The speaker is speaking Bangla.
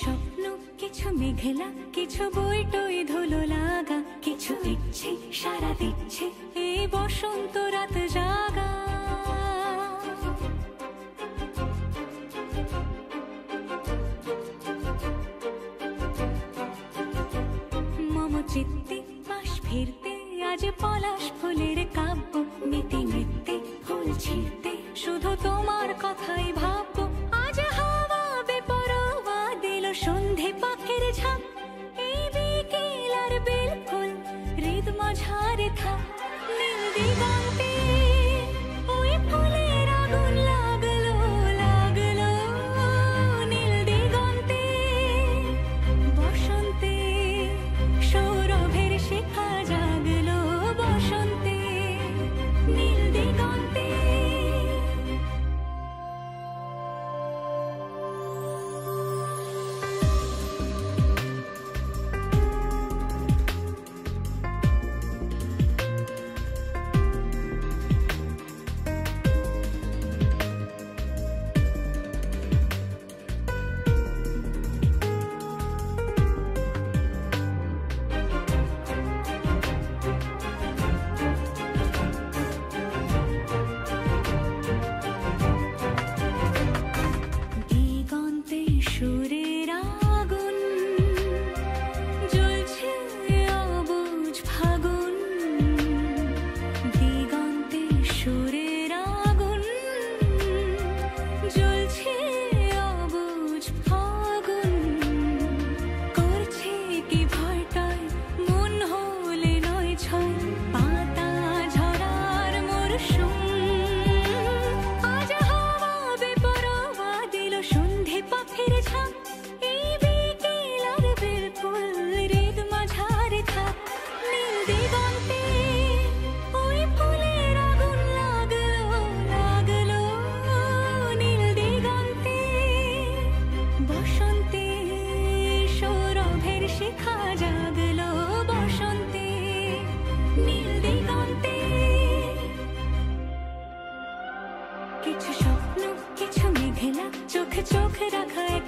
স্বপ্ন কিছু মেঘলা, কিছু বই টই ধুলো লাগা, কিছু ইচ্ছে সারা দিচ্ছে এই বসন্ত রাত জাগা। মম চিত্তে পাশ ফিরতে আজ পলাশ ফুলের কাব্য, নিতে নিতে ফুল ছিঁড়তে শুধু তোমার কথাই ভাববো। আজ হাওয়া বেপরোয়া দিল সন্ধে পাখির ঝাঁক, এই বিকেল আর বিলকুল হৃদ মাঝারে থাক। নীল দিগন্তে ওই ফুলের আগুন লাগলো লাগলো, নীল দিগন্তে বসন্তে সৌরভের শিখা জাগলো, বসন্তে নীল দিগন্তে। দিগন্তে সুরের আগুন জ্বলছে অবুঝ ফাগুন, দিগন্তে সুরের আগুন জ্বলছে অবুঝ ফাগুন। করছে কি ভয়টায় মন হলে নয় ছয়, পাতা ঝরার মরশুম। আজ হাওয়া বেপরোয়া দিল সন্ধে পাখির ঝাঁক, এই বিকেল আর বিলকুল হৃদ মাঝারে থাক। নীল দিগন্তে ওই ফুলের আগুন লাগলো লাগলো, নীল দিগন্তে বসন্তে সৌরভের শিখা জাগলো, বসন্তে নীল দিগন্তে। কিছু স্বপ্ন কিছু মেঘলা, চোখে চোখ রাখা এক